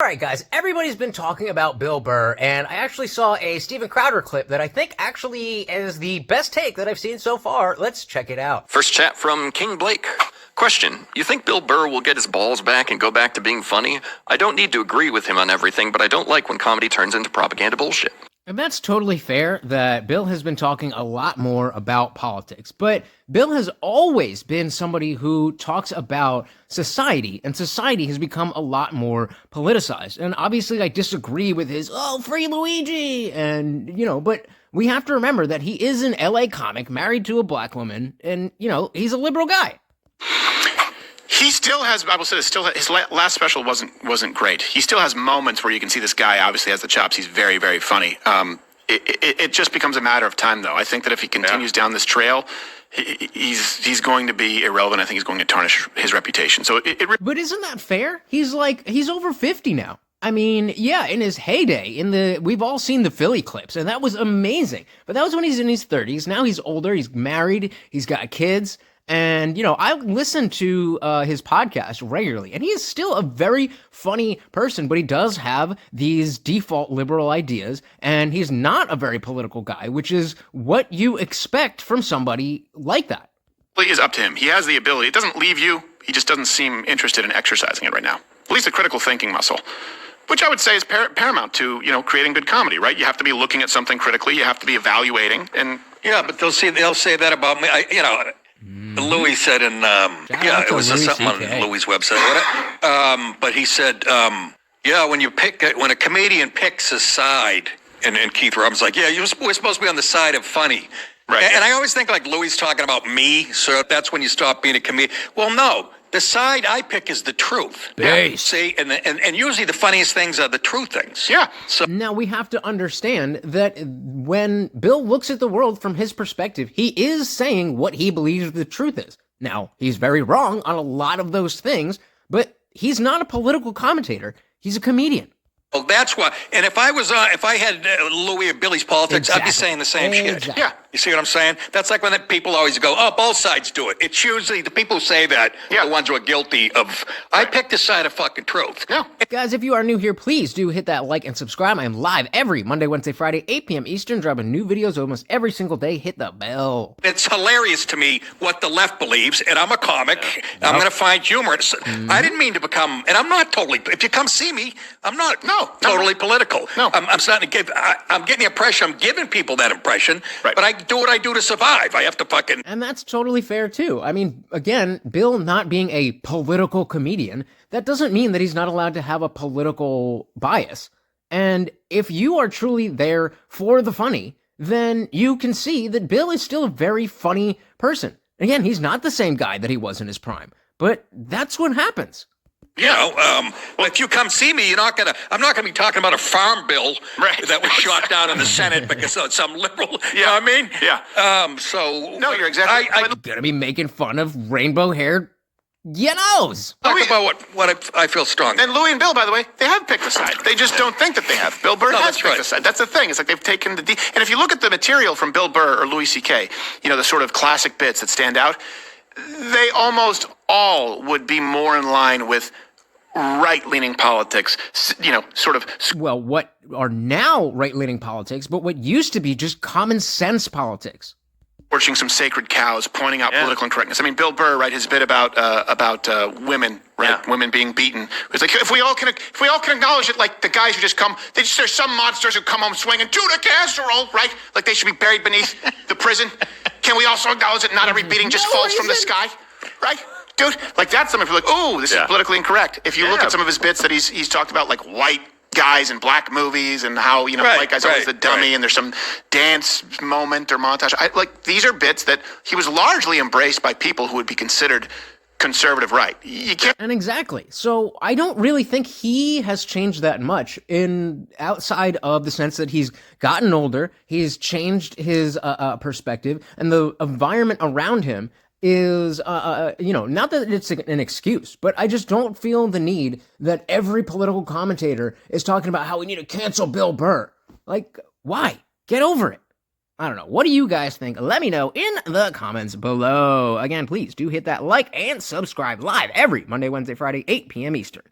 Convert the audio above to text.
right, guys, everybody's been talking about Bill Burr, and I actually saw a Steven Crowder clip that I think actually is the best take that I've seen so far. Let's check it out. First chat from King Blake. Question, you think Bill Burr will get his balls back and go back to being funny? I don't need to agree with him on everything, but I don't like when comedy turns into propaganda bullshit. And that's totally fair that Bill has been talking a lot more about politics, but Bill has always been somebody who talks about society, and society has become a lot more politicized. And obviously I disagree with his, free Luigi, and, but we have to remember that he is an LA comic married to a black woman, and, he's a liberal guy. He still has, I will say this, his last special wasn't great. He still has moments where you can see this guy obviously has the chops. He's very, very funny. It just becomes a matter of time, though. I think that if he continues down this trail, he's going to be irrelevant. I think he's going to tarnish his reputation. So But isn't that fair? He's over 50 now. I mean, yeah, in his heyday, we've all seen the Philly clips, and that was amazing. But that was when he's in his 30s. Now he's older, he's married, he's got kids. And, I listen to his podcast regularly, and he is still a very funny person, but he does have these default liberal ideas, and he's not a very political guy, which is what you expect from somebody like that. It is up to him. He has the ability. It doesn't leave you. He just doesn't seem interested in exercising it right now. At least a critical thinking muscle, which I would say is paramount to, creating good comedy, right? You have to be looking at something critically. You have to be evaluating. And yeah, but they'll say that about me. Louis said it was something on Louis' website. But he said, when when a comedian picks a side, and Keith Robin's like, we're supposed to be on the side of funny. Right. And I always think like Louis talking about me, so that's when you stop being a comedian. Well, no. The side I pick is the truth. Base. Yeah, see, and usually the funniest things are the true things. Yeah. So now we have to understand that when Bill looks at the world from his perspective, he is saying what he believes the truth is. Now, he's very wrong on a lot of those things, but he's not a political commentator. He's a comedian. Well, that's why. And if I had Louis or Billy's politics, I'd be saying the same shit. Yeah. You see what I'm saying? That's like when people always go, both sides do it. It's usually the people who say that are the ones who are guilty of, I picked the side of fucking truth. Yeah. Guys, if you are new here, please do hit that like and subscribe. I am live every Monday, Wednesday, Friday, 8 p.m. Eastern, dropping new videos almost every single day. Hit the bell. It's hilarious to me what the left believes, and I'm a comic. I'm going to find humor. I didn't mean to become, and I'm not totally, if you come see me, I'm not totally political. No. I'm starting to I'm getting the impression, I'm giving people that impression, right. But I do what I do to survive. I have to fucking... And that's totally fair, too. I mean, again, Bill not being a political comedian, that doesn't mean that he's not allowed to have a political bias. And if you are truly there for the funny, then you can see that Bill is still a very funny person. Again, he's not the same guy that he was in his prime, but that's what happens. Well, if you come see me, I'm not gonna be talking about a farm bill that was shot down in the Senate because of some liberal. You know what I mean? Yeah. No, you're exactly. I'm gonna be making fun of rainbow-haired yellows. Talk about what I feel strong. And Louis and Bill, by the way, they have picked a side. They just don't think that they have. Bill Burr has picked a side. That's the thing. It's like they've taken and if you look at the material from Bill Burr or Louis C.K., the sort of classic bits that stand out, they almost all would be more in line with right-leaning politics, sort of. Well, what are now right-leaning politics, but what used to be just common sense politics. Scorching some sacred cows, pointing out political incorrectness. I mean, Bill Burr, right, his bit about women, right, women being beaten. It's like if we all can acknowledge it, like the guys who just come, there's some monsters who come home swinging to the casserole, right? Like they should be buried beneath the prison. Can we also acknowledge that not every beating just falls from the sky, right? Dude, like that's something people are like, this is politically incorrect. If you look at some of his bits that he's talked about, like white guys in black movies and how, white guys always the dummy and there's some dance moment or montage. These are bits that he was largely embraced by people who would be considered conservative right. You can't. And exactly. So I don't really think he has changed that much outside of the sense that he's gotten older, he's changed his perspective, and the environment around him is, not that it's an excuse, but I just don't feel the need that every political commentator is talking about how we need to cancel Bill Burr. Like, why? Get over it. I don't know. What do you guys think? Let me know in the comments below. Again, please do hit that like and subscribe live every Monday, Wednesday, Friday, 8 p.m. Eastern.